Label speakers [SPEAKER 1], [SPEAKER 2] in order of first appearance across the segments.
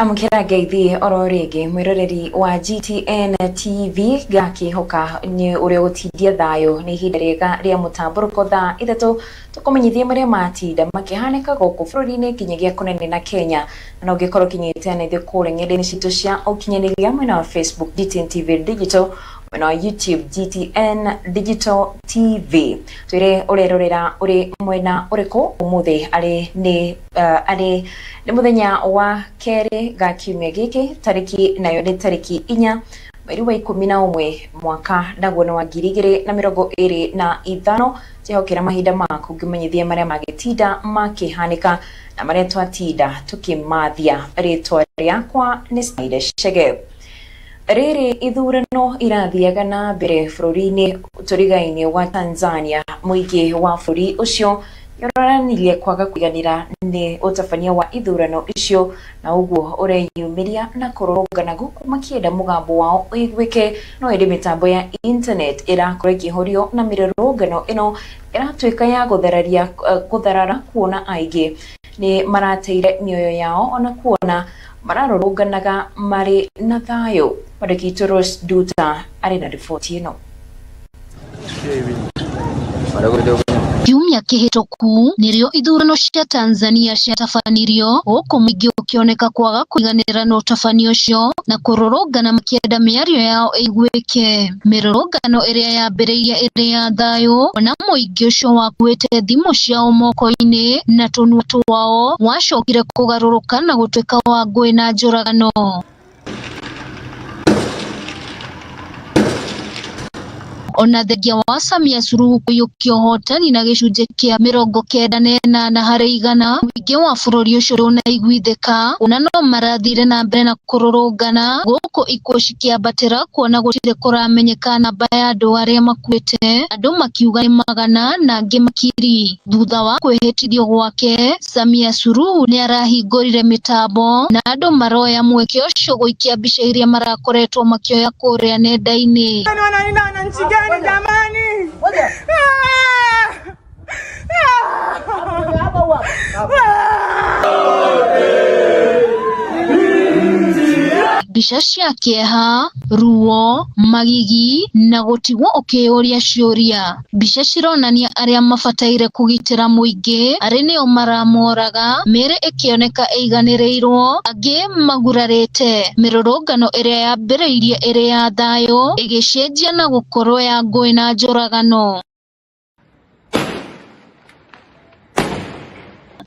[SPEAKER 1] Amukira geithi ororege mwiroreri wa GTN TV gaki hoka ni ure utidia thayo ni hiderega ria Mutamburuko Thaa Ithatu tukumenyithie maria matida makihaneka goku bururi-ini kinyagia kunene na Kenya na ugikorwo kinyite na ithikure ng'enda-ini citu cia ukinyaniria mwena wa Facebook GTN TV Digital na YouTube GTN Digital TV twire urerorera uri mwena uriku umuthi ari ni muthenya wa keri ga kiumia giki tariki nayo ni tariki 4 mweri wa 11 mwaka naguo wa 2025 jehokera mahinda maku ngimenyithia maria magitinda makihanika na maria twatinda tukimathia ritwa riakwa ni Saida Shege. Riri ithurano irathiaga na mbere bururi-ini turigaine wa Tanzania muingi wa bururi ucio yoranirie kwaga kwiganira ni utabania wa ithurano icio na uguo ureyumiria na kurorongana guku makienda mugambo wao igwike no indi mitambo ya internet irakorwo ikihorio na mirorongano ino iratwika ya gutharara kuona aingi ni marateire mioyo yao ona kuona mararoronganaga mari na thayo. Madakitoros Duta ari na ripoti ino.
[SPEAKER 2] Kiumia kihituku nirio ithurano cia Tanzania ciatabanirio guku muingi ukioneka kwaga kwiganira na utabania ucio na kurorongana makienda miario yao igwike. Mirorongano iria yambiriire iri ya thayo na muingi ucio wakuite thimu ciao moko-ini na tunua twao wacokire kugaruruka na gutwika wa ngui na njuragano. Ona thengia wa Samia Suluhu kuyukia uhotani na gicunji kia 98 harĩ 100 muingi wa bururi ucio na igwithika ona no marathire na mbere na kurorongana guku ikuo cikiambatira kuona gutire kuramenyeka namba ya andu aria makuite andu makiuga ni magana na angi makiri. Thutha wa kwihitithio gwake Samia Suluhu ni arahingurire mitambo na andu maroya mweke ucio guikia mbica iria marakoretwo makioya kuria nenda-ini.
[SPEAKER 3] Jamani.
[SPEAKER 2] Mbica cia kieha, ruo, magigi na gutigwo ukiuria ciuria. Mbica cironania aria mabataire kugitira muingi ari nio maramoraga mere ikioneka iganirirwo angi magurarite. Mirorongano iria yambiriirie iri ya thayo igicenjia na gukorwo ya ngui na njuragano.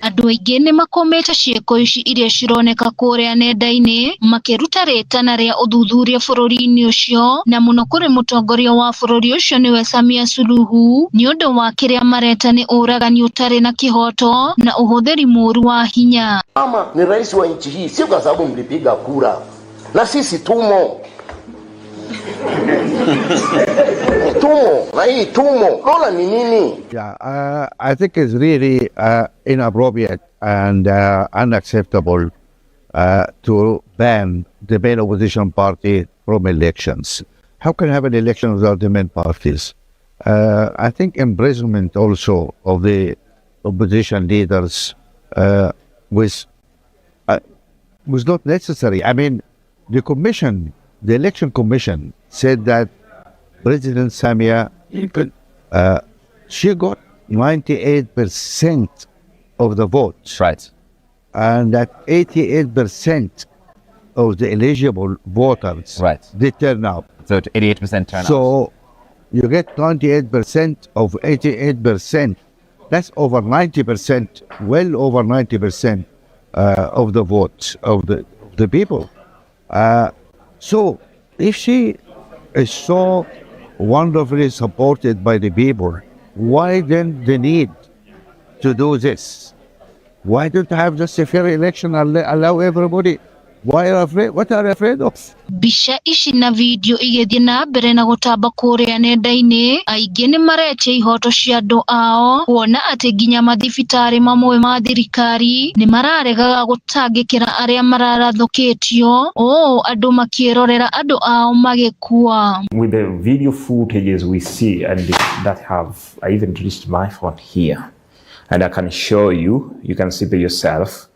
[SPEAKER 2] Andu aingi ni makomete cieko ici iria cironeka kuria nenda-ini makiruta ritana ria uthuthuria bururi-ini ucio na muno kuri mutongoria wa bururi ucio niwe Samia Suluhu ni undu wa kiria mareta ni uragani utari na kihoto na uhuthiri muru wa hinya.
[SPEAKER 4] Mama ni rais wa nchi hii, sio kwa sababu mlipiga kura, na sisi tumo na hii tumo. Lola ni nini?
[SPEAKER 5] Yeah, I think it's really inappropriate and unacceptable to ban the main opposition party from elections. How can you have an election without the main parties? I think imprisonment also of the opposition leaders was not necessary. I mean, the election commission said that President Samia, she got 98% of the votes.
[SPEAKER 6] Right.
[SPEAKER 5] And that 88% of the eligible voters,
[SPEAKER 6] right,
[SPEAKER 5] they turn out.
[SPEAKER 6] So 88% turnout.
[SPEAKER 5] So you get 98% of 88%. That's over 90%, well over 90% of the votes of the people. So if she is so wonderfully supported by the people, why then the need to do this? Why don't you have just a fair election and allow everybody? Why are afraid? What are you afraid of?
[SPEAKER 2] Bisha ici na video igithie na mbere na gutamba kuria nenda-ini aingi ni maretia ihoto cia andu ao kuona ati nginya mathibitari mamwe ma thirikari ni mararegaga gutangikira aria mararathukitio andu makirorera andu ao magikua.
[SPEAKER 7] With the video footages we see and that I even reached my phone here and I can show you, you can see by yourself.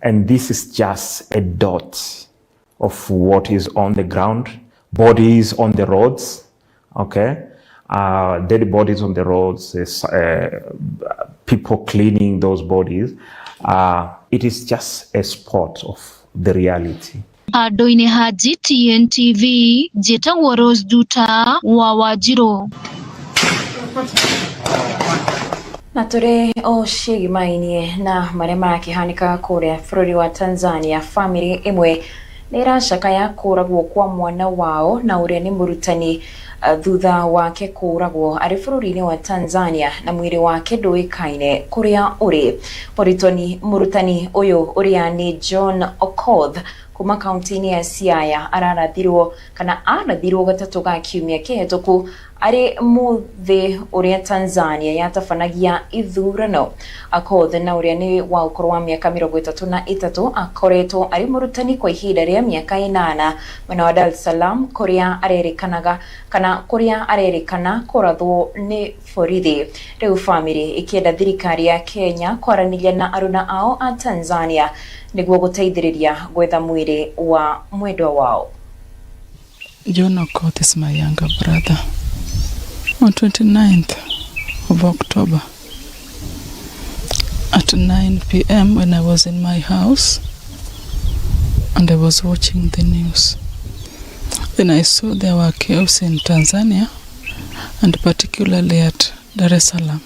[SPEAKER 7] And this is just a dot of what is on the ground, bodies on the roads, okay? Dead bodies on the roads, people cleaning those bodies. It is just a spot of the reality.
[SPEAKER 2] Handũ-inĩ ha GTN TV, njĩtagwo Rose Nduta wa Wanjirũ.
[SPEAKER 1] Na tũrĩ o cigimainie na marĩa marakĩhanĩka kũrĩa bũrũri wa Tanzania. Family ĩmwe nĩ ĩracakaya kũragwo kwa mwana wao na ũrĩa nĩ mũrutani thutha wake kũragwo arĩ bũrũri-inĩ wa Tanzania na mwĩrĩ wake ndũĩkaine kũrĩa ũrĩ. Mũrutani ũyũ ũrĩa nĩ John Okoth kuma kaunti-inĩ ya Siaya arathirwo gatatũ ga kiumia kĩhetũku arĩ mũthĩ ũrĩa Tanzania yatabanagia ithurano. Okoth na ũrĩa nĩ wa ũkũrũ wa mĩaka 33 akoretwo arĩ mũrutani kwa ihinda rĩa mĩaka 8 mwena wa Dar es Salaam kũrĩa arerĩkana kũrathwo nĩ borithi. Rĩu family ĩkĩenda thirikari ya Kenya kwaranĩria na aruna ao a Tanzania nĩguo gũteithĩrĩria gwetha mwĩrĩ wa mwendwa wao.
[SPEAKER 3] John Okoth is my younger brother. On 29th of October at 9 p.m. when I was in my house and I was watching the news. Then I saw there were chaos in Tanzania and particularly at Dar es Salaam.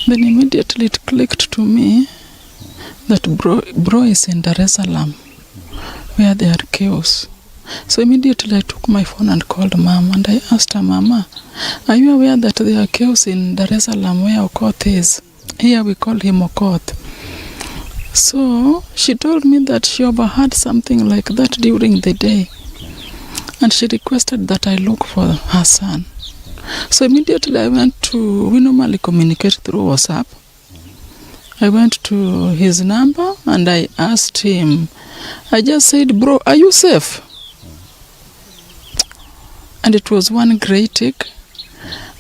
[SPEAKER 3] Then immediately it clicked to me that bro is in Dar es Salaam where there are chaos. So immediately I took my phone and called Mom and I asked her, Mama, are you aware that there are chaos in Dar es Salaam where Okoth is? Here we call him Okoth. So she told me that she overheard something like that during the day and she requested that I look for her son. So immediately we normally communicate through WhatsApp. I went to his number and I asked him, I just said, bro, are you safe? And it was one grey tick.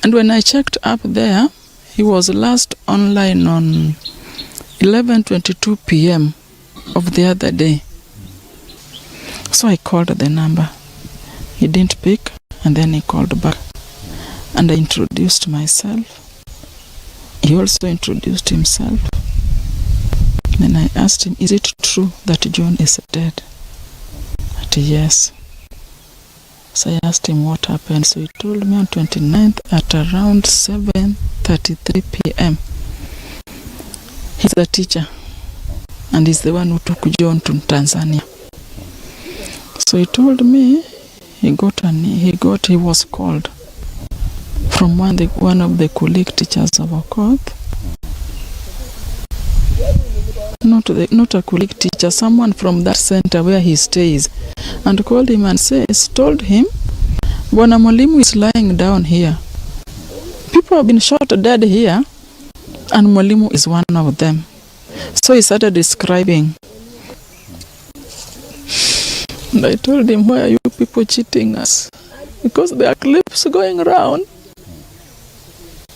[SPEAKER 3] And when I checked up there, he was last online on 11:22 p.m. of the other day. So I called the number. He didn't pick, and then he called back. And I introduced myself. He also introduced himself. Then I asked him, is it true that John is dead? He said, yes. So I asked him what happened. So he told me on 29th at around 7:33 p.m. He's a teacher and he's the one who took John to Tanzania. So he told me he was called from one of the colleague teachers of Okoth. Not a colleague teacher, someone from that center where he stays, and called him and told him, Bwana Mwalimu is lying down here. People have been shot dead here, and Mwalimu is one of them. So he started describing. And I told him, why are you people cheating us? Because there are clips going around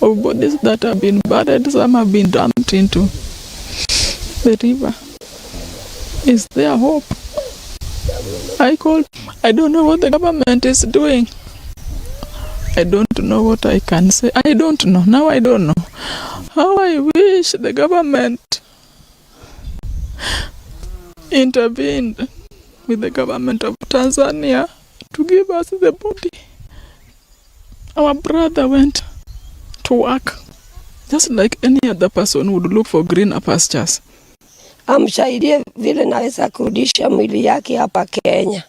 [SPEAKER 3] of bodies that have been buried, some have been dumped into the river. Is there hope? I don't know what the government is doing. I don't know what I can say. I don't know. Now I don't know. How I wish the government intervened with the government of Tanzania to give us the body. Our brother went to work just like any other person would look for greener pastures.
[SPEAKER 6] Amsaidie vile naweza kurudisha mwili yake hapa Kenya.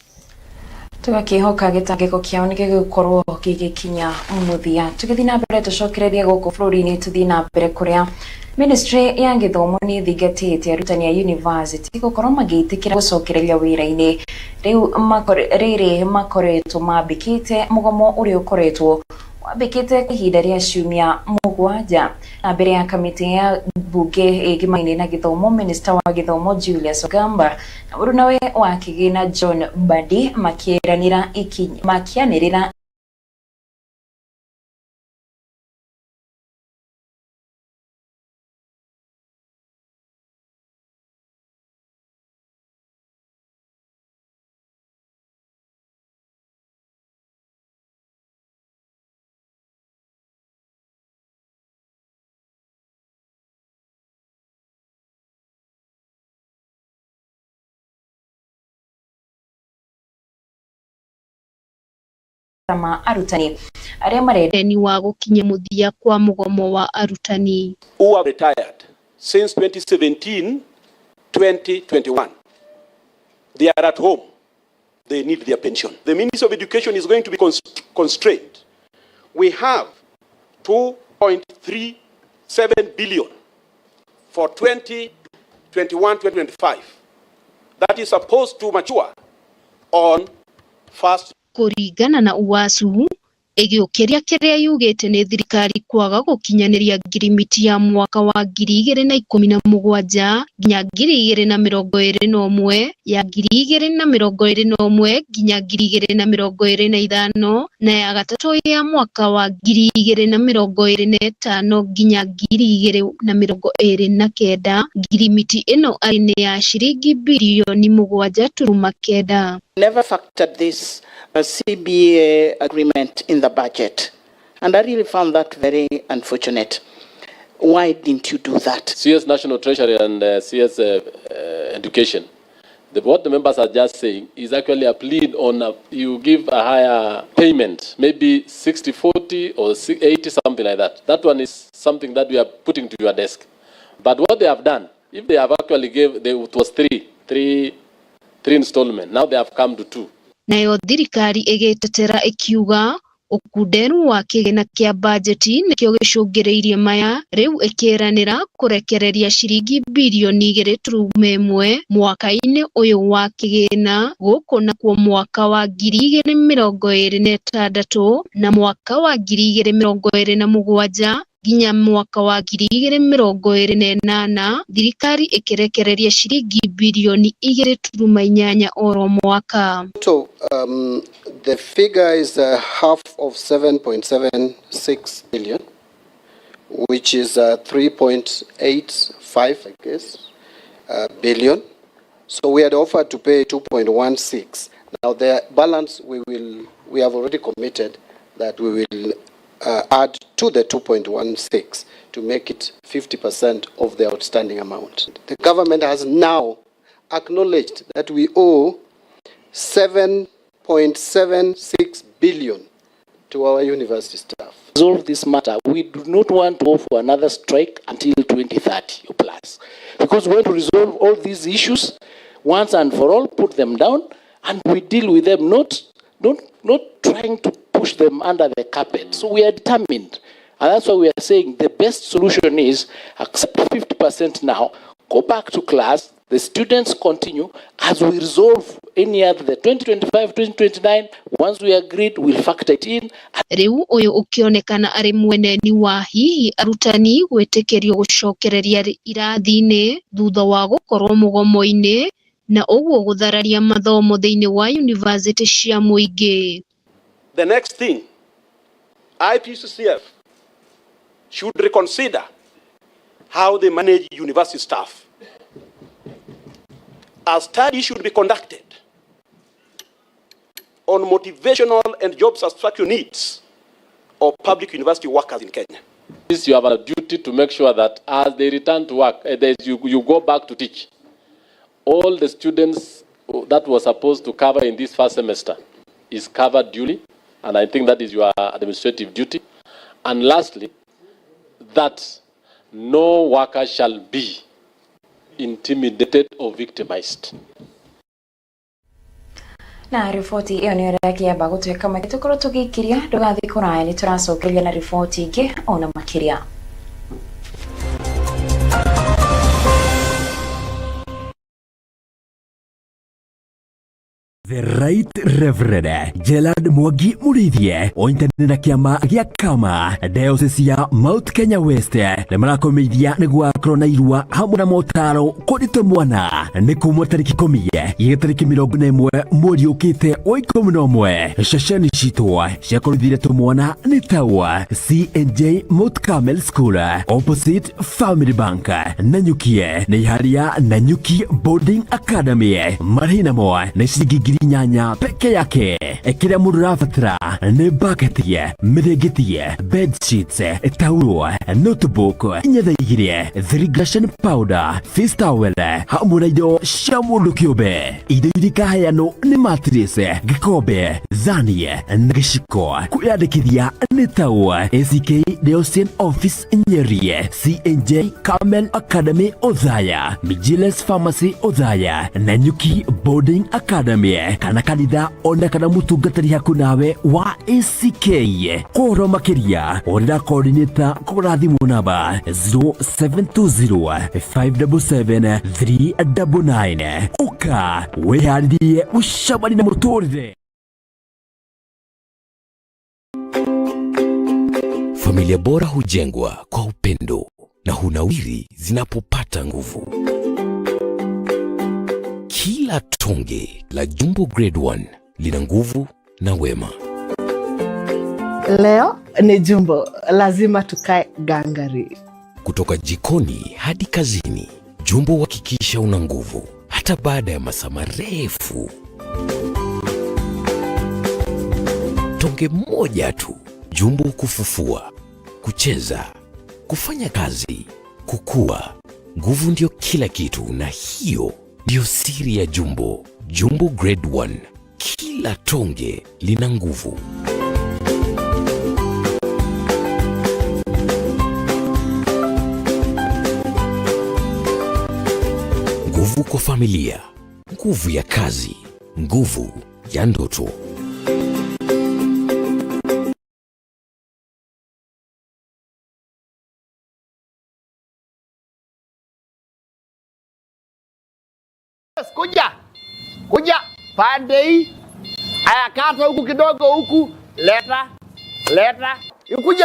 [SPEAKER 1] Tugakihoka gitangiko kiao nigigukorwo gigikinya muthia. Tugithi na mbere tucokererie guku bũrũri-inĩ tuthi na mbere kuria Ministry ya Gĩthomo nĩ thingatĩte arutani a university gũkorwo magĩtĩkĩra gũcokereria wĩra-inĩ. Rĩrĩ makoretwo mambĩkĩte mũgomo ũrĩa ũkoretwo wambĩkĩte ihinda rĩa ciumia 7 na mbere ya kamĩtĩ ya bunge ĩgimaine na gĩthomo. Minister wa Gĩthomo Julius Ogamba na mũrunawe wa kĩgĩna John Mbadi makĩanĩrĩra ma arutani aria mareni
[SPEAKER 2] wa gukinya muthia kwa mugomo wa arutani
[SPEAKER 8] who have retired since 2017-2021. They are at home. They need their pension. The Ministry of Education is going to be constrained. We have 2.37 billion for 2021-2025. That is supposed to mature on 1st.
[SPEAKER 2] Kuringana na uwasu egiukiria kiria yugite ni thirikari kwaga gukinyaniria ngirimiti ya mwaka wa 2017 nginya 2021 ya 2021 nginya 2025 na ya gatatu ya mwaka wa 2025 nginya 2029 ngirimiti ino ari ni ya shiringi bilioni 7.9.
[SPEAKER 9] Never factored this CBA agreement in the budget, and I really found that very unfortunate. Why didn't you do that?
[SPEAKER 10] CS National Treasury and CS Education, what the members are just saying is actually a plea on you give a higher payment, maybe 60-40 or 80, something like that. That one is something that we are putting to your desk. But what they have done, if they have actually it was three installment, now they have come to 2.
[SPEAKER 2] Nayo thirikari egetetera ikiuga ukuderu wa kigena kia budgeti nikyo gicungiriirie maya riu ikiranira kurekereria shiringi bilioni 2.1 mwaka-ini uyu wa kigena gukuna kwa mwaka wa 2026 na mwaka wa 2027 ginya mwaka wa 2028 thirikari ikirekereria shiringi bilioni 2.8 oro mwaka.
[SPEAKER 11] So the figure is half of 7.76 billion, which is 3.85, I guess, billion. So we had offered to pay 2.16. Now the balance we have already committed that we will add to the 2.16 to make it 50% of the outstanding amount. The government has now acknowledged that we owe 7.76 billion to our university staff.
[SPEAKER 9] Resolve this matter. We do not want to go for another strike until 2030 or plus, because we want to resolve all these issues once and for all, put them down, and we deal with them, not trying to push them under the carpet. So we are determined, and that's why we are saying the best solution is accept 50% now, go back to class, the students continue as we resolve any other, the 2025, 2029, once we agreed, we'll factor it in.
[SPEAKER 2] Riu uyu ukionekana ari mweneni wa hihi arutani gwetekerio gucokereria irathi-ini thutha wa gukorwo mugomo-ini na uguo guthararia mathomo thiini wa university cia muingi.
[SPEAKER 8] The next thing, IPCCF should reconsider how they manage university staff. A study should be conducted on motivational and job satisfaction needs of public university workers in Kenya.
[SPEAKER 10] You have a duty to make sure that as they return to work, you go back to teach. All the students that were supposed to cover in this first semester is covered duly, and I think that is your administrative duty. And lastly, that no worker shall be intimidated or victimized.
[SPEAKER 1] Na ripoti iyo ni irakiamba gutwika makitukorwo tugikiria ndugathi kuraya ni turacokeria na ripoti ingi ona makiria.
[SPEAKER 12] The Right Reverend Gerald Mwangi Murithie ointanira kiama gia kama diocese ya Mount Kenya West na marakomithia niguo akorwo na irua hamwe na motaro kurite mwana ni kuma tariki 10 tariki 41 mweri ukite wa 11 ceceni citwa ciakorithire tumwana ni tawa CNJ Mount Carmel School opposite Family Bank Nanyukie na iharia Nanyuki Boarding Academy marina moa na ciringi nyanya peke yake. Kila mundu rafatira ni bucket ye, mirigiti ye, bed sheets, taulo, notebook, inyathaigire, 3 gration powder, face towel, hamwe na indo cia mundu kĩũmbe. Indo irikaheanwo ni mattress, gikombe, zani na giciko. Kwiyandĩkithia ni tau ACK Deocean Office Nyeri, CNJ Carmel Academy Othaya, Vigiles Pharmacy Othaya, Nanyuki Boarding Academy, kana kanitha ona kana mutungatari haku nawe wa ACK. Koro makiria orira coordinator kora thimu namba 0720 577 399. Uka weharithie ucamani na mũtũrĩre.
[SPEAKER 13] Familia bora hujengwa kwa upendo na hunawiri zinapopata nguvu. Kila tonge la Jumbo Grade 1 lina nguvu na wema.
[SPEAKER 14] Leo ni Jumbo, lazima tukae gangari.
[SPEAKER 13] Kutoka jikoni hadi kazini, Jumbo huhakikisha una nguvu hata baada ya masaa marefu. Tonge moja tu, Jumbo kufufua, kucheza, kufanya kazi, kukua. Nguvu ndio kila kitu, na hiyo ndio siri ya Jumbo. Jumbo Grade 1, kila tonge lina nguvu. Nguvu kwa familia, nguvu ya kazi, nguvu ya ndoto.
[SPEAKER 4] Kuja pande hii. Aya, kata huku kidogo huku. Leta. Ikuje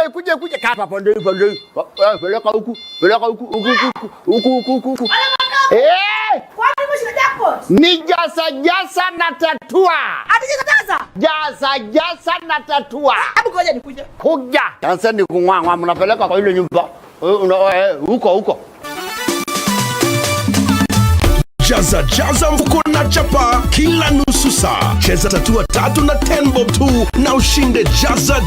[SPEAKER 4] kata pande hii. Peleka huku. Huku.
[SPEAKER 15] Kwani mwisho jackpot?
[SPEAKER 4] Ni jasa na tatua.
[SPEAKER 15] Ati
[SPEAKER 4] Jasa na tatua.
[SPEAKER 15] Hebu ngoja nikuje.
[SPEAKER 4] Kuja. Sasa ni kung'ang'a mnapeleka kwa ile nyumba. Huko.
[SPEAKER 16] Jaza mfuko na chapa kila nusu saa. Cheza tatua 3 na 10 bob tu na ushinde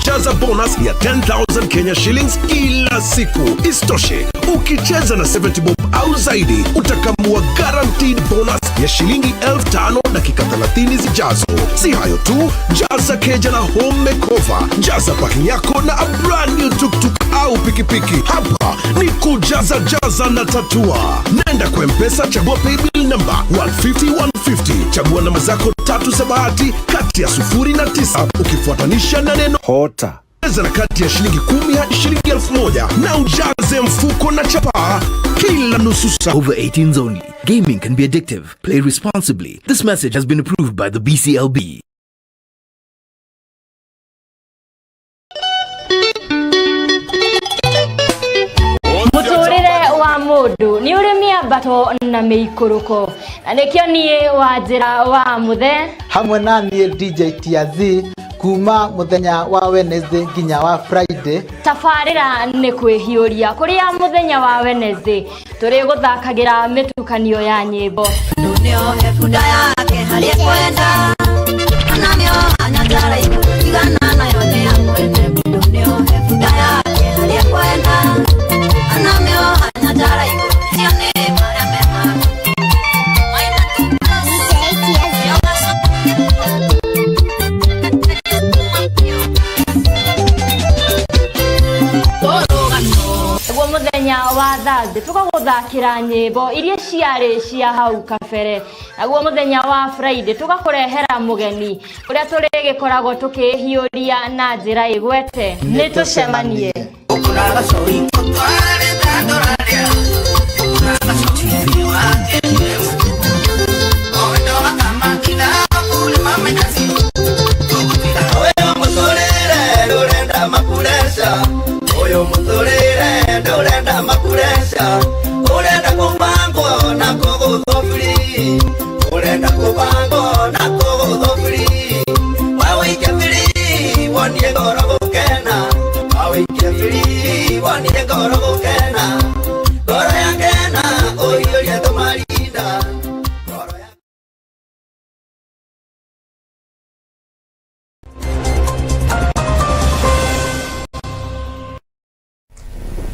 [SPEAKER 16] jaza bonus ya 10,000 Kenya shillings kila siku. Istoshe, ukicheza na 70 bob au zaidi utakamua guaranteed bonus ya shilingi 5,000 dakika 30 zijazo. Si hayo tu, jaza keja na home makeover. Jaza parking yako na a brand new tuk-tuk au pikipiki. Hapa ni kujaza na tatua. Nenda kwa M-Pesa, chagua paybill number 150 chagua namba zako 3 za bahati kati ya 0 na 9 ukifuatanisha na neno hota. Cheza na kati ya shilingi 10 hadi shilingi 1,000 na ujaze mfuko na chapa kila nusu saa.
[SPEAKER 17] Over 18s only. Gaming can be addictive. Play responsibly. This message has been approved by the BCLB.
[SPEAKER 18] Muturire wa mundu ni uri miambato na miikuruko, na nikio nie wa njira wa muthe
[SPEAKER 19] hamwe na nie DJ Tiazi kuma muthenya wa Wednesday nginya wa Friday.
[SPEAKER 18] Tafarira ni kwihiuria kuria muthenya wa Wednesday turi guthakagira mitukanio ya nyimbo
[SPEAKER 20] dunio efunda yake hali kwenda anamyo anyatara igana nayo ne akwende dunio efunda yake hali kwenda anamyo anyatara sione mara mema
[SPEAKER 18] muthenya wa Thursday tukaguthakira nyimbo iria ciarĩ cia hau kabere. Naguo muthenya wa Friday tugakurehera mugeni uria turigikoragwo tukihiuria na njira igwete. Ni tucemanie
[SPEAKER 20] Oyo mutorere ndorenda makuresha urenda kubango na kugo free urenda kubango na kugo free wawe ikefiri woniye goro gukena wawe ikefiri woniye goro gukena goro yangena oyo yeto marinda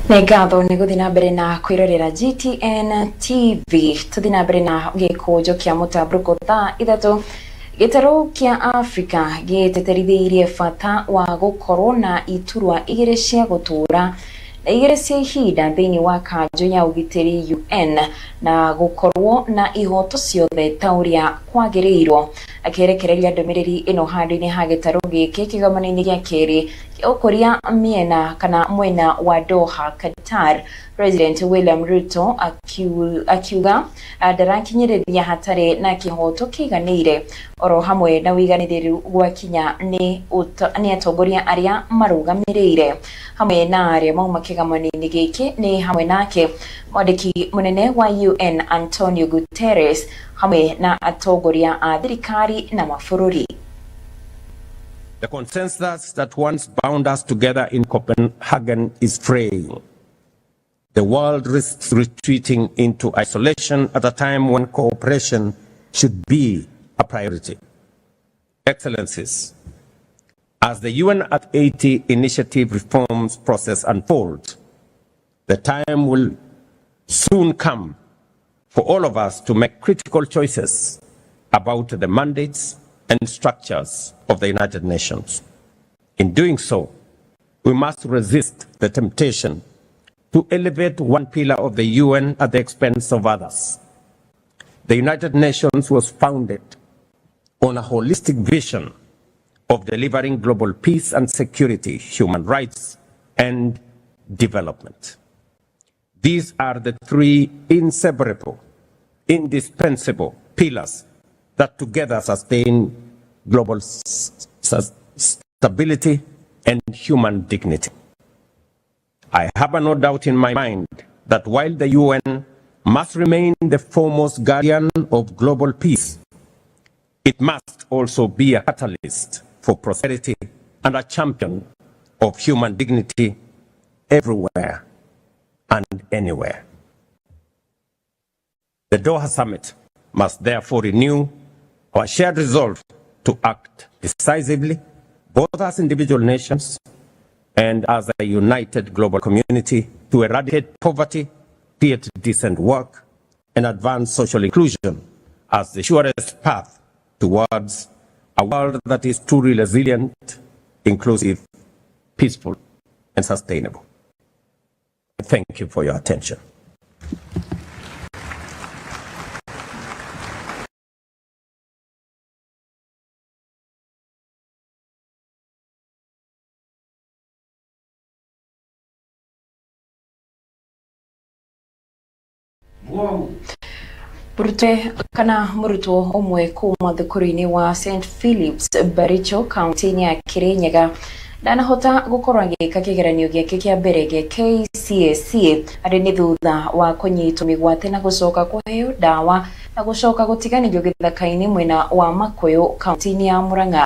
[SPEAKER 1] Negatho nĩ gũthiĩ na mbere na kwĩrorera GTN TV. Tũthiĩ na mbere na gĩkũnjo kĩa Mutamburuko Thaa Ithatu. Gĩtarũ kĩa Africa gĩteterithĩirie bata wa gũkorwo na iturwa igĩrĩ cia gũtũũra na igĩrĩ cia ihinda thĩinĩ wa kanjũ ya ũgitĩri UN na gũkorwo na ihoto ciothe ta ũrĩa kwagĩrĩirwo. Akĩrekereria ndũmĩrĩri ĩno handũ-inĩ ha gĩtarũ gĩkĩ kĩgomano-inĩ gĩa kerĩ kĩa ũkũria mĩena kana mwena wa Doha, Qatar, President William Ruto akiuga ndarakinyĩrĩria hatarĩ na kĩhoto kĩiganĩire oro hamwe na ũiganĩrĩru gwakinya nĩ atongoria arĩa marũgamĩrĩire hamwe na arĩa mauma kĩgomano-inĩ gĩkĩ nĩ hamwe nake mwandĩki mũnene wa UN Antonio Guterres hamwe na atongoria a thirikari na mabũrũri.
[SPEAKER 21] The consensus that once bound us together in Copenhagen is fraying. The world risks retreating into isolation at a time when cooperation should be a priority. Excellencies, as the UN at 80 initiative reforms process unfolds, the time will soon come for all of us to make critical choices about the mandates and structures of the United Nations. In doing so, we must resist the temptation to elevate one pillar of the UN at the expense of others. The United Nations was founded on a holistic vision of delivering global peace and security, human rights, and development. These are the three inseparable, indispensable pillars that together sustain global stability and human dignity. I have no doubt in my mind that while the UN must remain the foremost guardian of global peace, it must also be a catalyst for prosperity and a champion of human dignity everywhere and anywhere. The Doha Summit must therefore renew our shared resolve to act decisively, both as individual nations and as a united global community, to eradicate poverty, create decent work, and advance social inclusion as the surest path towards a world that is truly resilient, inclusive, peaceful, and sustainable. Thank you for your attention.
[SPEAKER 1] Murutwo umwe kuma thukuru-inĩ wa St Philip's Baricho, kaunti-inĩ ya Kirinyaga ndanahota gukorwo agĩka kĩgeranio gĩake kĩa mbere gĩa KCSE arĩ nĩ thutha wa kũnyitwo mĩgwate na gũcoka kũheo ndawa na gũcoka gũtiganĩrio gĩthaka-inĩ mwena wa Makũyũ, kaunti-inĩ ya Murang'a.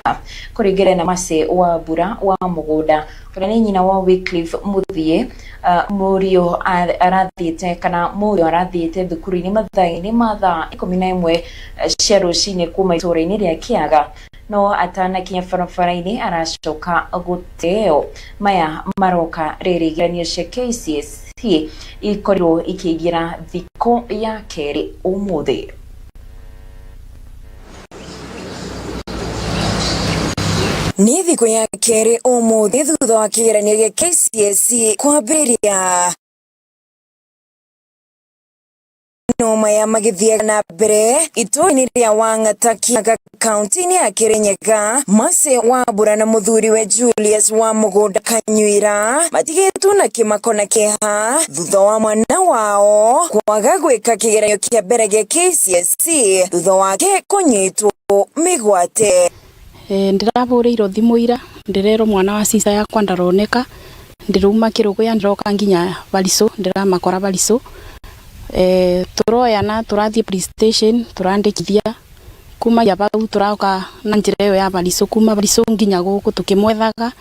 [SPEAKER 1] Kũringana na Mase wa Mbura wa Mũgũnda, ũrĩa nĩ nyina wa Wycliffe Muthie, mũriũ arathiĩte thukuru-inĩ mathaa-inĩ ma thaa 11 cia rũcinĩ kuma itũũra-inĩ rĩa Kĩaga, no atanakinya barabara-inĩ aracoka gũteo. Maya maroka rĩrĩ igeranio cia KCSE ikorirwo ikĩingĩra thikũ ya kerĩ ũmũthĩ. Nĩ thikũ ya kerĩ ũmũthĩ thutha wa kĩgeranio gĩa KCSE kwambĩrĩria. Maya magĩthiaga na mbere itũũra-inĩ rĩa Wangata, Kĩaga, kaunti-inĩ ya Kirinyaga. Mase wa Mbura na mũthuriwe Julius wa Mũgũnda Kanyuira matigĩtwo na kĩmako na kĩeha thutha wa mwana wao kwaga gwĩka kĩgeranio kĩa mbere gĩa KCSE thutha wake kũnyitwo mĩgwate.
[SPEAKER 22] Ndĩrabũrĩirwo thimũ ira, ndĩrerwo mwana wa cica yakwa ndaroneka, ndĩrauma Kĩrũgũya ndĩroka nginya Bariso, ndĩramakora Bariso. Turoyana turathiĩ police station turandĩkithia, kuma ya bau turoka na njĩra ĩyo ya Bariso, kuma Bariso nginya gũkũ tukĩmwethaga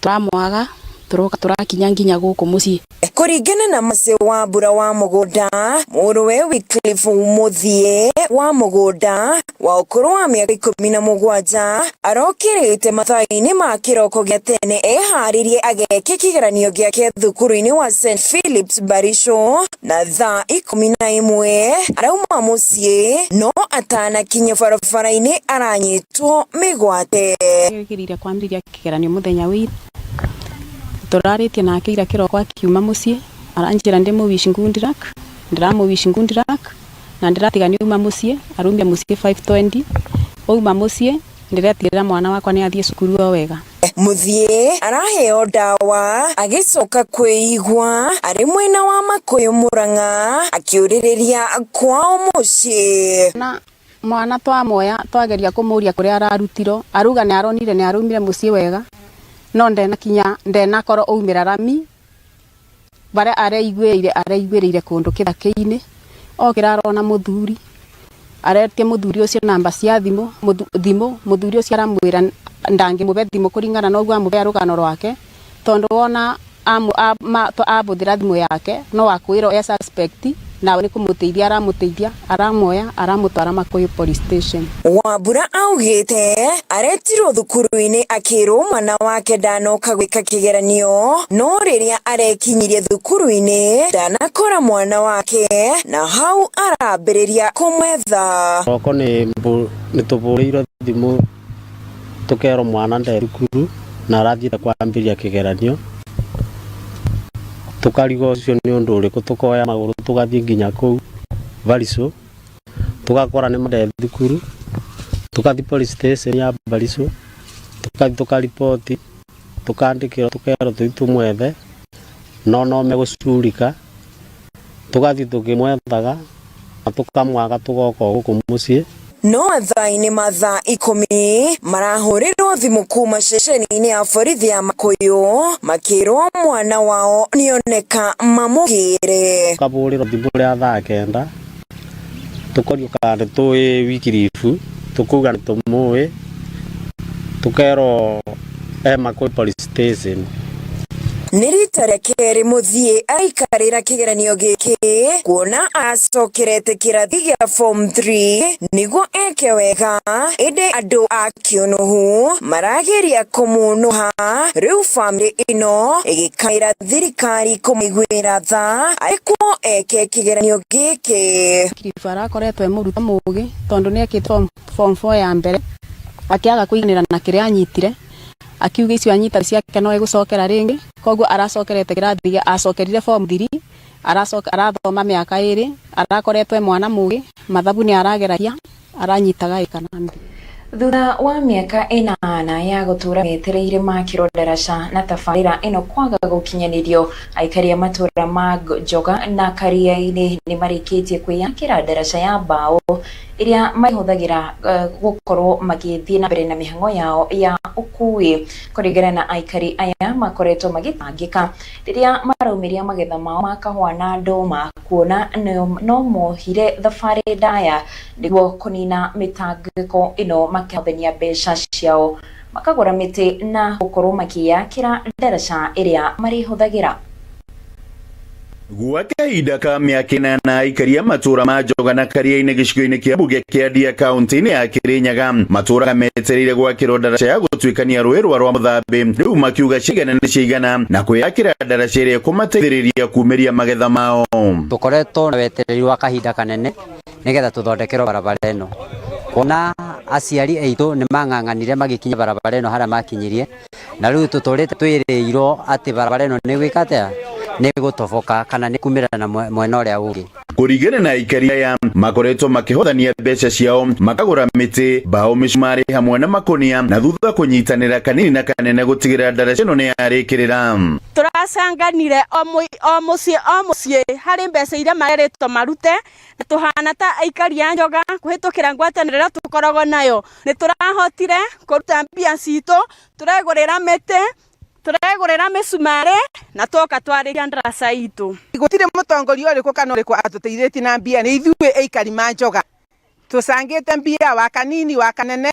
[SPEAKER 22] turamwaga, turoka turakinya nginya guku mucii.
[SPEAKER 1] Kuringana na Mase wa Mbura wa Mugunda, muruwe Wycliffe Muthie wa Mugunda wa ukuru wa miaka 17 arokirite mathaini ma kiroko gia tene eharirie ageke kigeranio giake thukuru-ini wa St Philip's Barisho na thaa 11 arauma mucii no atanakinya barabara-ini aranyitwo migwate.
[SPEAKER 22] Kirire kwambiria kigeranio muthenya wi turaritie nake ira kiroko akiuma mucii aranjira ndi muwishi ngundirak ndiramuwishi ngundirak na ndiratiganio uma mucii arumbia mucii 5:20 ouma mucii ndiretirira mwana wakwa ni athie cukuru o wega. Muthie araheo dawa agicoka kwigwa ari mwena wa Makuyu Murang'a akiuririria kwao mucii na mwana twamoya twageria kumuria kuria ararutiro aruga ni aronire ni arumire mucii wega no ndena koro oumira rami bara areigwirire kundu kithaki-ini okira arona muthuri aretie muthuri ucio namba cia thimu muthuri ucio aramwira ndangimube thimu kuringana no gwa mube arugano rwake tondu wona abuthira thimu yake no akwiro ya suspect nawe ni kumuteithia aramoya aramutwara Makuyu police station.
[SPEAKER 1] Wambura augite aretirwo thukuru-ini akirwo mwana wake ndanoka gwika kigeranio no riria arekinyirie thukuru-ini ndanakora mwana wake na hau arambiriria kumwetha.
[SPEAKER 5] Roko ni tuburirwo thimu tukero mwana nde thukuru na arathiite kwambiria kigeranio tukarigo ucio ni undu uriku tukoya maguru tugathie nginya kuu Barisho tugakora ni mande thukuru tukathi police station ya Barisho tukaripoti tukandikiro tukero tumwethe no megucurika tugathi tukimwethaga na tukamwaga tugoka guku mucii
[SPEAKER 1] no athaini mathaa 10 marahurirwo thimu kuma ceceni-ini ya borithi ya Makuyu makirwo mwana wao nioneka mamugire.
[SPEAKER 5] Kaburiro thimu ria thaa 9 tukorio kandi tui Wycliffe tukuga ni tumuwi tukero Makuyu police station.
[SPEAKER 1] Nĩ rita rĩa kerĩ Muthie aikarĩra kĩgeranio gĩkĩ kuona acokerete kĩrathi gĩa form 3 nĩguo eke wega ĩndĩ andũ a Kĩũnũhu marageria kũmũnũha rĩu bamĩrĩ ĩno ĩgĩkaĩra thirikari kũmĩiguĩra tha arĩkwo eke kĩgeranio gĩkĩ.
[SPEAKER 22] Wycliffe arakoretwo mũruta mũũgĩ tondũ nĩekĩte form 4 ya mbere akĩaga kũiganĩra na kĩrĩa anyitire akiuga icio anyita ciake no egũcokera ringi koguo aracokerete kirathi acokerire form 3 arathoma miaka 2 arakoretwe mwana mugi mathabu ni arageragia aranyitaga ikanambi.
[SPEAKER 1] Thutha wa miaka 8 ya gutura metereire makiro darasha na tafarira ino kwaga gukinyanirio aikaria matura ma Njoga na Karia-ini ni marikitie kwiyakira darasha ya bao iria mahuthagira gukorwo magithie na mbere na mihango yao ya ukui. Kuringana na aikari aya makoretwo magitangika riria maraumiria magetha mao makahwa na ndoma kuona no mohire thabarĩ ndaya niguo kunina mitangiko ino makahũthania mbeca ciao makagũra mĩtĩ na gũkorwo makĩyakĩra ndaraca iria marihũthagĩra.
[SPEAKER 7] Gwa kahinda ka mĩaka 8 aikaria matura ma Njoga na Karia-ini gĩcigo-inĩ kĩa mbunge kĩa Ndia kaunti-inĩ ya Kirinyaga matũraga metereire gwakĩrwo ndaraca ya gũtuĩkania rũĩ rwa Mũthambi rĩu makiuga cigana nĩ cigana na kwĩyakĩra ndaraca ĩrĩa kũmateithĩrĩria kumĩria magetha mao.
[SPEAKER 23] Tũkoretwo na wetereri wa kahinda kanene nigetha tũthondekerwo barabara ĩno kuona aciari aitũ nĩ mang'ang'anire magĩkinya barabara ĩno harĩa makinyirie na rĩu tũtũrĩte twĩrĩirwo atĩ barabara ĩno nĩ gwĩkate nĩ gũtoboka kana nĩ kumĩra na mwena ũrĩa ũngĩ.
[SPEAKER 7] Kuringana na aikari aya makoretwo makĩhothania mbeca ciao makagũra mĩtĩ mbaũ mĩcumarĩ hamwe na makonia na thutha kũnyitanĩra kanini na kanene gũtigĩrĩra ndaraca ĩno nĩ yarĩkĩrĩra.
[SPEAKER 24] Tũracanganire o mũciĩ harĩ mbeca iria mareretwo marute na tũhana ta aikari a Njoga kũhĩtũkĩra ngwatanĩro tũkoragwo nayo nĩ tũrahotire kũruta mbia citũ tũregũrĩra mĩtĩ turegurira misumare na toka twarikia ndaraca itu.
[SPEAKER 25] Gutire mutongoria uriku kana uriku atuteithĩtie na mbia ni ithuĩ aikari ma Njoga tucangĩte mbia wa kanini wa kanene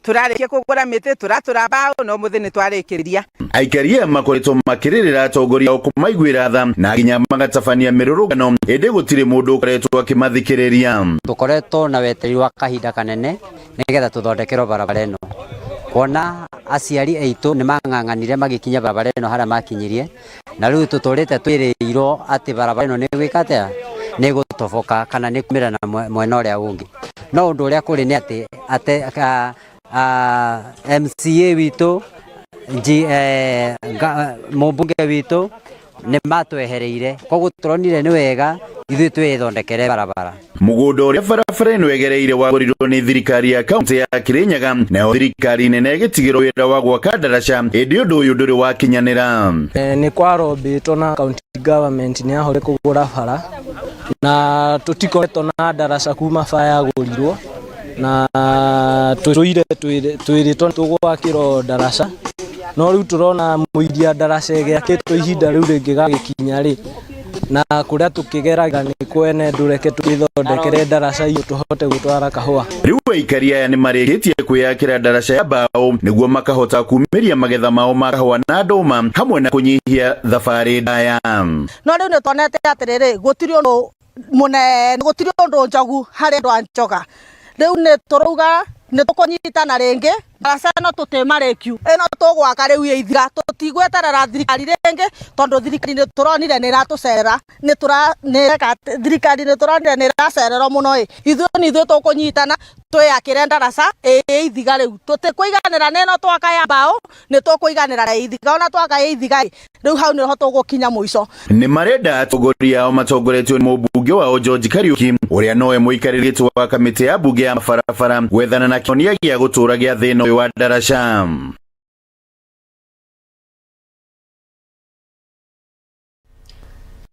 [SPEAKER 25] turarikia kugura miti turatura bao no muthini twarikiriria
[SPEAKER 7] aikaria makoretwo makiririra atongoria kumaiguira tha na nginya magatabania mirurugano indi gutire mundu ukoretwo akimathikiriria.
[SPEAKER 23] Tukoretwo na weteri wa kahinda kanene nigetha tuthondekerwo barabara ino kuona aciari aitu ni mang'ang'anire magikinya barabara ino haria makinyirie na riu tuturite twiriirwo ati barabara ino ni gwikatea ni gutoboka kana ni kumira na mwena uria ungi no undu uria kuri ni ati MCA witu mubunge witu ni matwehereire koguo turonire ni wega ithuĩ twithondekere barabara.
[SPEAKER 7] Mugunda uria barabara ino wegereire wagorirwo ni thirikari ya kaunti ya Kirinyaga na thirikari nene gitigirwo wira wa gwaka daraca indi undu uyu nduri wakinyanira.
[SPEAKER 2] Ni kwarombitwo na county government ni ahore kugura bara na tutikoretwo na daraca kuma bara yagurirwo na tuire twiritwo tugwakirwo daraca no riu turona muiria daraca giakitwo ihinda riu ringi gagikinya ri na kuria tukigeraga ni kwene ndureke twithondekere daraca iyo tuhote gutwara kahua.
[SPEAKER 7] Riu aikaria aya ni marikitie kwiyakira daraca ya bao niguo makahota kumiria magetha mao ma kahua na nduma hamwe na kunyihia thabari ndaya.
[SPEAKER 24] No riu ni tonete atiriri gutiri undu munene gutiri undu njogu hari andu anjoga riu ni turuga ni tukunyitana ringi daraca no tutemarekiu ino tugwaka riu ithira tutigweterera thirikari ringi tondu thirikari ni turonire ni ratucerera ni thirikari ni turonire ni racererwo muno ithuĩ tukunyitana twiyakire daraca ithiga riu tutikuiganira neno twaka ya bao ni tukuiganira ithiga ona twaka ya ithiga riu hau ni ho tugukinya muico.
[SPEAKER 7] Ni marenda atongoria ao matongoretio ni mubunge wao George Kariuki uria noe muikarĩrĩtwo wa kamĩtĩ ya bunge ya barabara gwethana na kĩhonia gĩa gũtũra gĩa thĩna ũyũ wa daraca.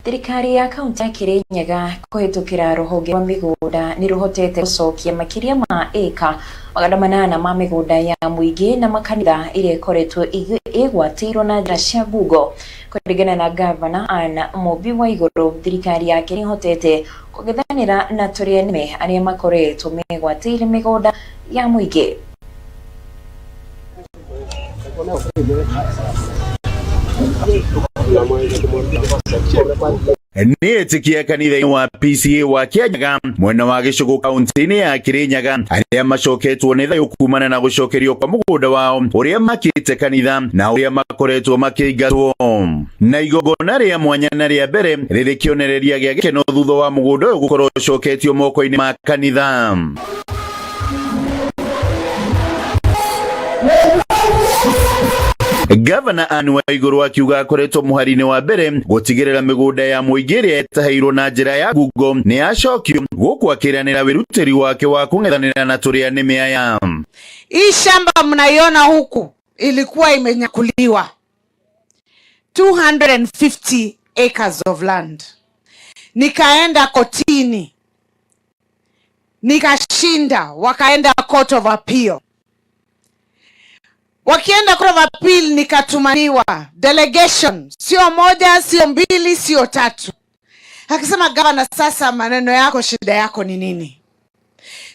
[SPEAKER 1] Thirikari ya kaunti ya Kirinyaga kuhitukira ruhonge rwa migunda ni ruhotete gucokia makiria ma eka 800 ma migunda ya muingi na makanitha iria ikoretwo igwatirwo na njira cia ngungo. Kuringana na Gavana Anna Mobi wa iguru, thirikari yake ni hotete kugithanira na turia nime aria makoretwo megwatire migunda ya muingi.
[SPEAKER 7] Ni etikia kanitha wa PCA wa Kianyaga mwena wa gĩcigo kaunti-inĩ ya Kirinyaga aria macoketwo nĩ thayũ kumana na gucokerio kwa mugunda wao uria makite kanitha na uria makoretwo makĩingatwo. Na igongona ria mwanya na ria mbere rĩrĩ kĩonereria gĩa gĩkeno thutha wa mugunda ũyũ gũkorwo ũcoketio moko-inĩ ma kanitha. Gavana Anne wa iguru akiuga akoretwo muhari-inĩ wa mbere gutigirira migunda ya muingi iria etaheirwo na njira ya ngungo ni yacokio gũkũ akĩranĩra wĩrutĩri wake wa kung'ethanĩra na turia nĩme aya.
[SPEAKER 3] Hii shamba mnaiona huku ilikuwa imenyakuliwa 250 acres of land. Nikaenda kotini nikashinda, wakaenda court of appeal. Wakienda court of appeal nikatumaniwa delegation, sio moja, sio mbili, sio tatu. Akisema gavana, sasa maneno yako, shida yako ni nini?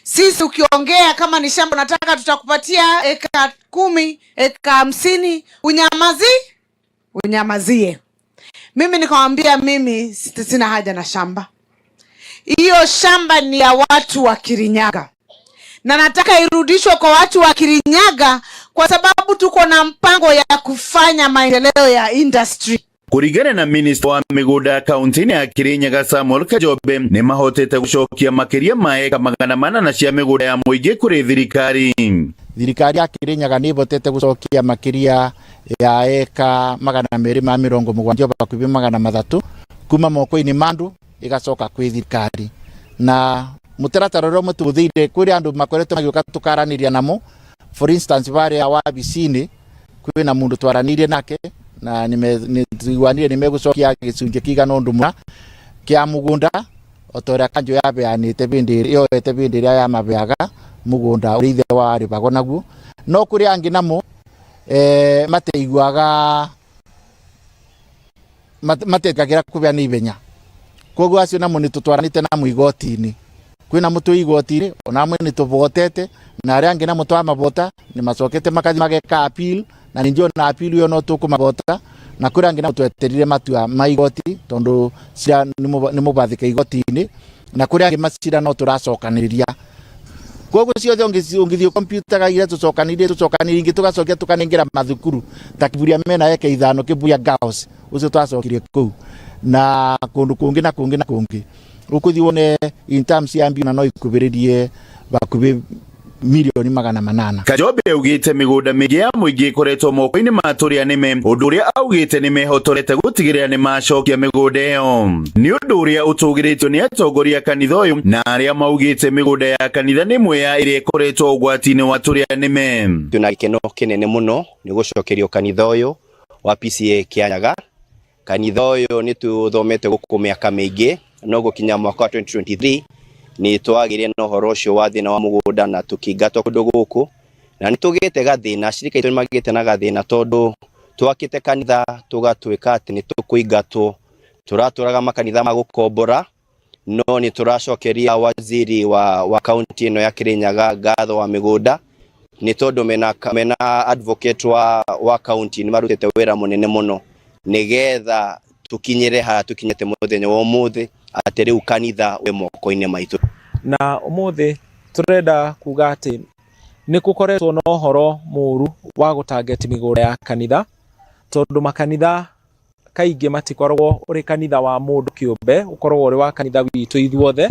[SPEAKER 3] Sisi ukiongea kama ni shamba nataka tutakupatia eka 10, eka 50, unyamazie. Mimi nikamwambia mimi sina haja na shamba. Hiyo shamba ni ya watu wa Kirinyaga. Na nataka irudishwe kwa watu wa Kirinyaga kwa sababu tuko na mpango ya kufanya maendeleo ya industry.
[SPEAKER 7] Kuringana na minister wa migunda kaunti-inĩ ya Kirinyaga Samuel Kajobe ni mahotete gucokia makiria ma eka 400 na cia migunda ya muingi kuri thirikari.
[SPEAKER 6] Thirikari ya Kirinyaga ni ihotete gucokia makiria ya eka 270 bakubi 300 kuma moko-inĩ mandu igacoka kwi thirikari. Na mutaratara ro mututhire kuri andu makoretwo magioka tukaraniria namo. For instance bare ya wabicini kwina mundu twaranirie nake na nituwanire nimegucokia gicunjĩ kigana undu mwa kia mugunda otoria kanjo ya beanite bindi iyo ete bindi ria ya mabeaga mugunda uri ithe wa ribago naguo no kuri angi namo mateiguaga matekagira kubea ni ibenya koguo acio namo nitutwaranite na muigoti-ini kwina mutu igotire onamwe ni tubotete na aria angina mutu amabota ni macokete makathi mageka appeal na ninjo na appeal yo no tukumabota na kuri angina tweterire matua maigoti tondu cia ni mubathika igoti-ini na kuri angi macira no turacokaniria koguo ciothe ungithio computer gaire tucokanirie ingi tugacokia tukaningira mathukuru takiburia mena yake ithano kibuya girls ucio twacokirie kuu na kundu kungi na kungi ukuthi wone in terms ya mbina no ikubiririe bakubi milioni 800.
[SPEAKER 7] Kajobe augite migunda mingi ya muingi ikoretwo moko-ini ma turia nime undu uria augite ni mehotorete gutigirira ni macokia migunda iyo ni undu uria utugiritio ni atongoria kanitha uyu na aria maugite migunda ya kanitha ni mwe ya iria ikoretwo ugwati-ini wa turia nime.
[SPEAKER 8] Tuna gikeno kinene muno ni gucokerio kanitha uyu wa PCA Kianyaga. Kanitha uyu ni tuthomete guku miaka mingi no gukinya mwaka 2023 ni twagire no horo ucio wa thina wa mugunda na tukingatwo kundu guku na ni tugite gathina shirika itu magite na gathina tondu twakite kanitha tugatwika ati ni tukuingatwo turaturaga makanitha magukombora no ni turacokeria waziri wa county ino ya Kirinyaga ngatho wa migunda ni tondu mena advocate wa county ni marutete wira munene muno nigetha tukinyire ha tukinyete muthenya wa umuthi ati riu kanitha we moko-ini maitu
[SPEAKER 2] na umuthi turenda kuga ati ni kukoretwo no horo muru wa gutarget migunda ya kanitha tondu makanitha kaingi matikoragwo uri kanitha wa mundu kiumbe ukoragwo uri wa kanitha witu ithuothe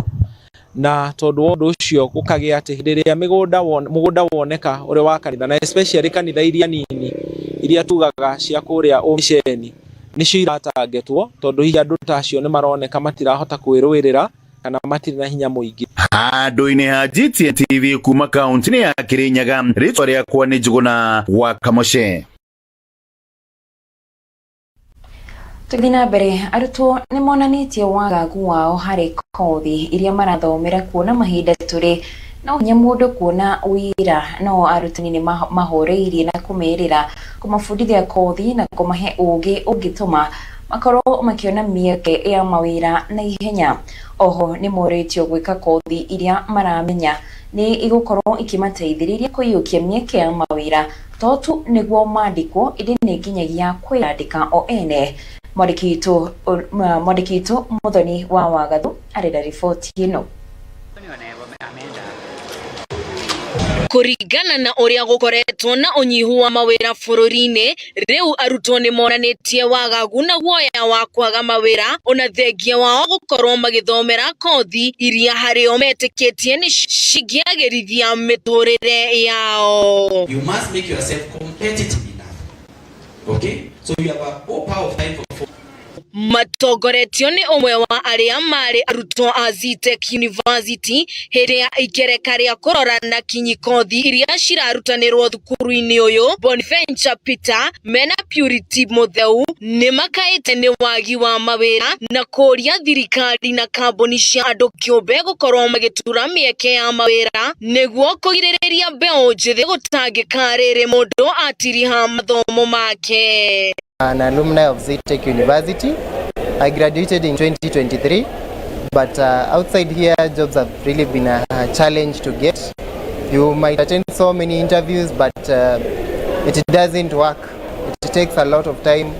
[SPEAKER 2] na tondu undu ucio gukagia ati hindi ria mugunda woneka uri wa kanitha na especially kanitha iria nini iria tugaga cia kuria omisheni ni ciratargetwo tondu hiya andu tacio ni maroneka matirahota kwirwirira kana matiri na hinya muingi.
[SPEAKER 7] Handu-ini ha GTN TV kuma kaunti-ini ya Kirinyaga, ritwa riakwa ni Njuguna wa Kamoshe.
[SPEAKER 1] Tuthina mbere arutwo ni monanitie wagagu wao hari kothi iria marathomera kuona mahinda turi no nya mundu kuona wira no arutani ni mahoreirie na kumerira kumafundithia kothi na kumahe ugi ungituma makorwo makiona mieke ya mawira na ihenya. Oho ni moretio gwika kothi iria maramenya ni igukorwo ikimateithiriria kuyukia mieke ya mawira totu niguo mandikwo indi ni nginyagia kwiyandika o ene. Mwandiki-itu Muthoni wa Wagathu arenda riboti ino.
[SPEAKER 9] Kurigana na uria gukoretwo na unyihu wa mawira bururi-ini riu arutwo ni monanitie wagagu na guoya wa kwaga mawira ona thengia wao gukorwo magithomera kothi iria hario metikitie ni cingiagirithia miturire yao.
[SPEAKER 10] You must make yourself competitive enough. Okay? So you have a whole power of time for
[SPEAKER 9] Matogoretio ni umwe wa aria mari arutwo a Zitech University hiria ikereka ria kurora na kinyi kothi iria cirarutanirwo thukuru-ini uyu. Bonaventure Peter mena Purity Mutheu ni makaite ni wagi wa mawira na kuria thirikari na kambuni cia andu kiumbe gukorwo magitura mieke ya mawira niguo kugiririria mbeu njithi gutangika riri mundu atiriha mathomo make.
[SPEAKER 11] An alumni of Zitech University. I graduated in 2023, but outside here jobs have really been a challenge to get. You might attend so many interviews, but it doesn't work. It takes a lot of time.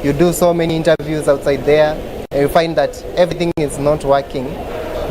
[SPEAKER 11] You do so many interviews outside there, and you find that everything is not working.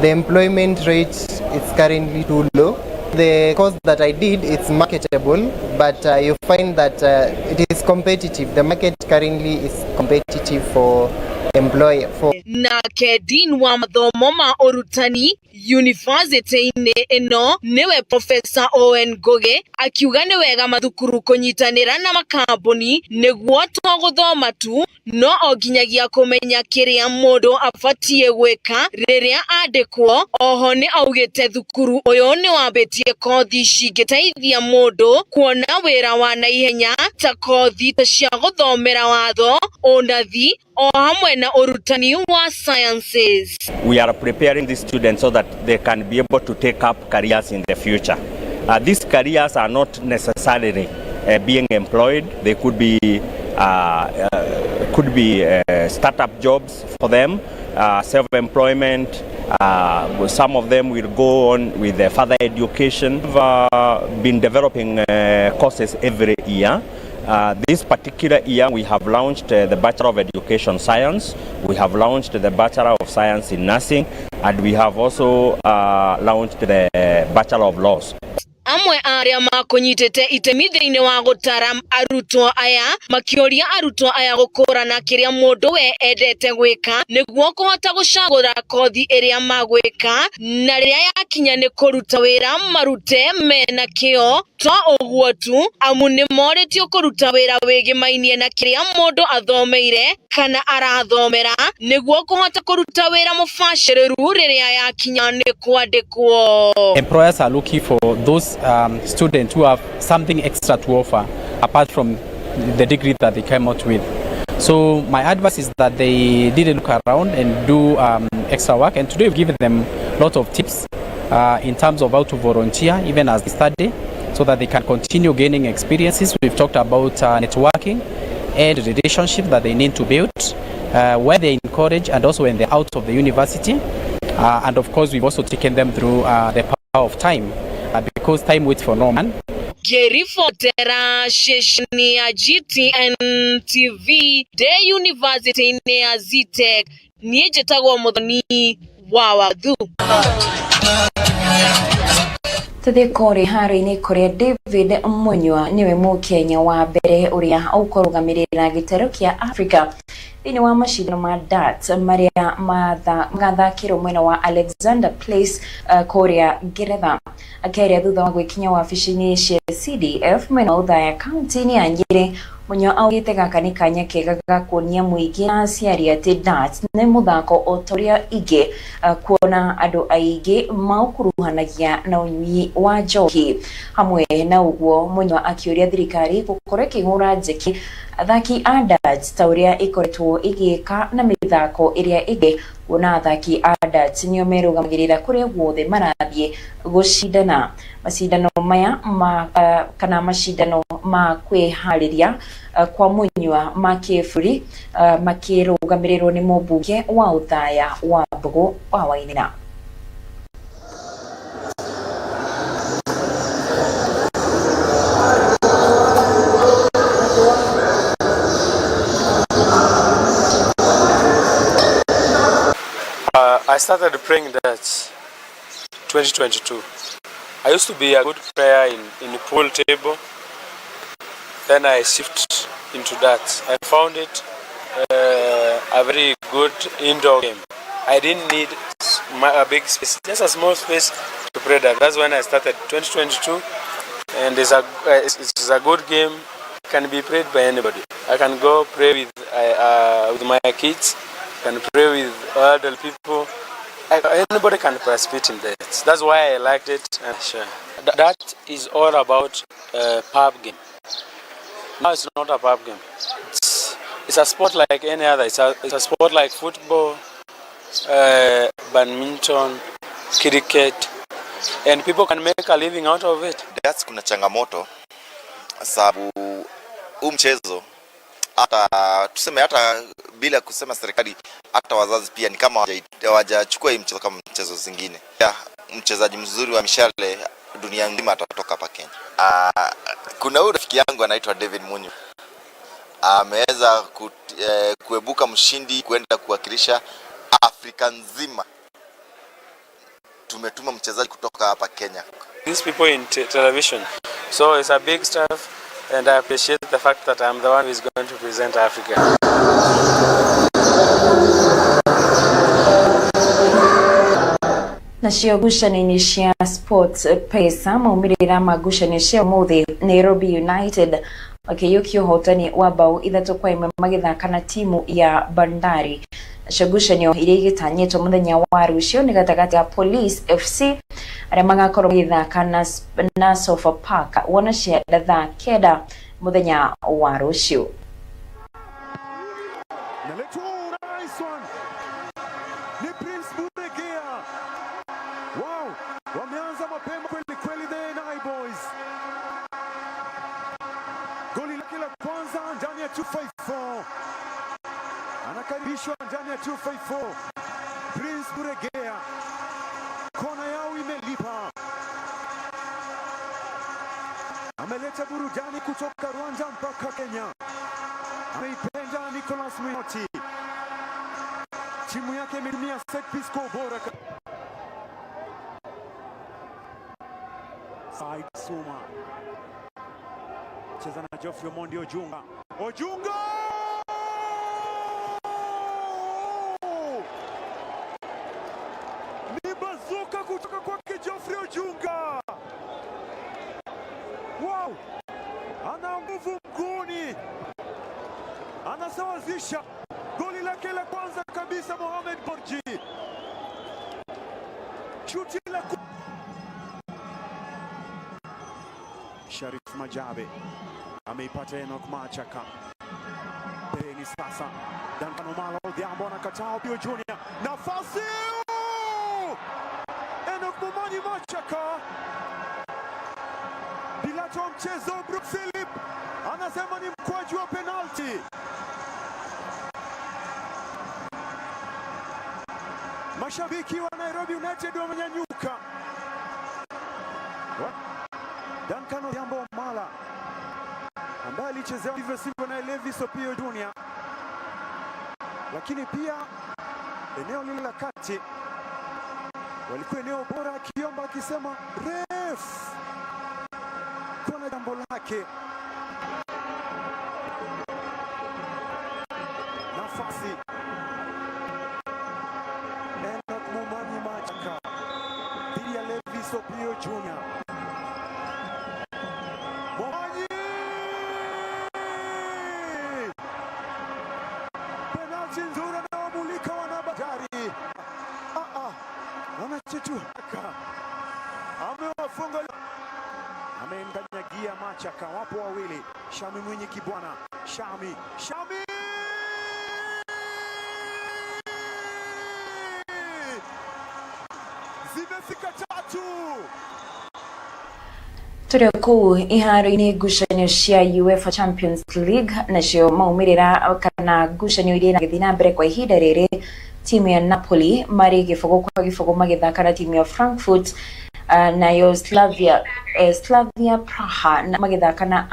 [SPEAKER 11] The employment rate is currently too low. The course that I did, it's marketable, but you find that it is competitive. The market currently is competitive for employer.
[SPEAKER 9] Na Dean wa mathomo ma urutani university-ini ino niwe Professor Owen Goge akiuga ni wega mathukuru kunyitanira na makambuni niguo to guthoma tu no oginyagia kumenya kiria mundu afatie gwika riria andikwo. Oho ni augite thukuru uyu ni wambitie kothi cingiteithia mundu kuona wira wa naihenya ta kothi cia guthomera watho, unathi o hamwe na urutani wa sciences.
[SPEAKER 12] We are preparing these students so that they can be able to take up careers in the future. These careers are not necessarily being employed. They could be startup jobs for them, self-employment, Some of them will go on with their further education. We've been developing courses every year. This particular year we have launched the Bachelor of Education Science, we have launched the Bachelor of Science in Nursing, and we have also launched the Bachelor of Laws.
[SPEAKER 9] Amwe aria makunyitete itemi thiini wa gutara arutwo aya makioria arutwo aya gukurana kiria mundu we endete gwika niguo kuhota gucagura kothi iria magwika na riria yakinya ni kuruta wira marute mena kio to uguo tu amu ni moritio kuruta wira wigimainie na kiria mundu athomeire kana arathomera niguo kuhota kuruta wira mubashiriru riria yakinya ni kwandikwo.
[SPEAKER 4] Employers are looking for those students who have something extra to offer apart from the degree that they came out with. So my advice is that they didn't look around and do extra work, and today we've given them a lot of tips in terms of how to volunteer even as they study so that they can continue gaining experiences. We've talked about networking and relationship that they need to build where they're in college and also when they're out of the university. And of course we've also taken them through the power of time because time waits for no man.
[SPEAKER 9] Geri Fotera sheshni ya GTN TV de University ne ya Zitek niye jetagwo muthoni wa wathu.
[SPEAKER 1] Tuthikore hari-ini kuria David Munywa niwe Mukenya wa mbere uria ukurugamirira gitero kia Africa thini wa mashindano ma darts maria magathakirwo mwena wa Alexander Place Korea Ngeretha akeria thutha wa gwikinya wabici-ini cia CDF mwena wa Uthaya kaunti-ini ya Nyeri. Munywa augite gaka ni kanya kega ga kuonia muingi na aciari ati darts ni muthako otoria ingi kuona andu aingi maukuruhanagia na unyui wa njohi. Hamwe na uguo Munywa akioria thirikari gukora kihura njeki athaki a darts ta uria ikoretwo igika na mithako iria ingi kuona athaki a darts nio merugamagirira kuria guothe marathie gucindana. Macindano maya kana macindano ma kwihariria kwa Munywa makifuri makirugamirirwo ni mubunge wa Uthaya wa Mbugu wa Wainina.
[SPEAKER 13] I started playing darts 2022. I used to be a good player in the pool table. Then I shifted into darts. I found it a very good indoor game. I didn't need a big space, just a small space to play that. That's when I started 2022, and it's a good game. It can be played by anybody. I can go play with my kids. I can play with other people. Anybody can participate in that. That's why I liked it. And sure. That is all about pub game. No, it's not a pub game. It's a sport like any other. It's a sport like football, badminton, cricket, and people can make a living out of it.
[SPEAKER 14] That's kuna changamoto sababu mchezo hata tuseme hata bila kusema serikali hata wazazi pia ni kama hawajachukua hii mchezo kama mchezo zingine. Mchezaji mzuri wa mishale dunia nzima atatoka hapa Kenya. Kuna huyu rafiki yangu anaitwa David Munywa. Ameweza kuebuka mshindi kwenda kuwakilisha Afrika nzima. Tumetuma mchezaji kutoka hapa Kenya.
[SPEAKER 13] These people in television. So it's a big stuff. And I appreciate the fact that I'm the one who is going to present Africa.
[SPEAKER 1] Nacio ngucanio cia sports pesa maumirira ma ngucanio cia umuthi Nairobi United wakiyukia uhotani wa bao 3-1 magithaka na timu ya Bandari. Nacio ngucanio iria igitanyitwo muthenya wa rucio ni gatagati ya Police FC aria magakorwo magithaka na Sofa Park wona cia thaa 9 muthenya wa rucio.
[SPEAKER 15] Wameanza mapema kweli kweli the Nai Boys. Goli lake la kwanza ndani ya 254. Anakaribishwa ndani ya 254. Prince Buregea ameleta burudani kutoka Rwanda mpaka Kenya. Ameipenda Nicholas Minoti. Timu yake imetumia set piece kwa ubora. Said Suma cheza na Geoffrey Omondi Ojunga. Ojunga! Ni bazuka kutoka kwake Geoffrey Ojunga. Wow! Ana nguvu mguuni. Anasawazisha goli lake la kwanza kabisa Mohamed Borji. Shuti la Sharif Majabe ameipata Enoch Machaka. Peni sasa Duncan Omala Odhiambo anakataa Bio Junior. Nafasi! Enoch Momanyi Machaka. Bilato mchezo Brook Philip anasema ni mkwaju wa penalti. Mashabiki wa Nairobi United wamenyanyuka. Duncan Odhiambo Omala ambaye alichezea hivyo sivyo na Levis Opio Junior, lakini pia eneo lile la kati walikuwa eneo bora, akiomba akisema ref kuna jambo lake. Nafasi Enoch Momanyi Machaka dhidi ya Levis Opio Junior. Momanyi! Penalti nzuri anawamulika wanabadari. Anachetuaka. Amewafunga. Amemkanyagia Machaka, wapo wawili. Shami Mwinyi Kibwana. Shami! Zimefika tatu.
[SPEAKER 1] Turi kuu iharo-ini ngucanio cia UEFA Champions League nacio maumirira kana ngucanio iria iragithii na mbere kwa ihinda riri. Timu ya Napoli mari gifogo kwa gifogo magithaka na timu ya Frankfurt, nayo Slavia Praha na magithaka na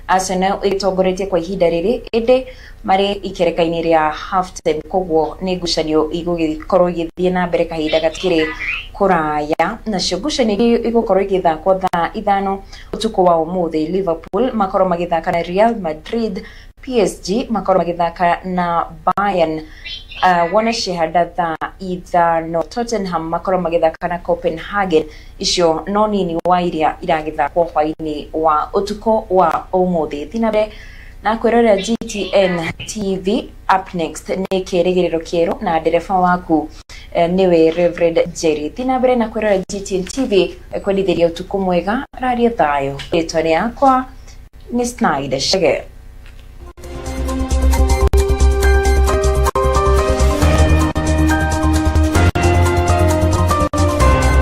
[SPEAKER 1] Arsenal itongoretie kwa ihinda riri indi mari ikereka-ini ria half time, koguo ni ngucanio igugikorwo igithii na mbere kahinda gatikiri kuraya. Nacio ngucanio igukorwo igithakwo thaa 5 utuku wa umuthi. Liverpool makorwo magithaka na Real Madrid, PSG makorwo magithaka na Bayern wanashihada thaa 5. Tottenham makorwo magithaka na Copenhagen. Icio no nini wa iria iragithakwo hwaini wa utuku wa umuthi. Thinabe na kwirorera GTN TV. Up next ni kirigiriro kieru na ndereba waku niwe Reverend Jerry. Thinabe na kwirorera GTN TV kwendithiria utuku mwega, raria thayo. Ritwa yakwa ni Snyder Shege.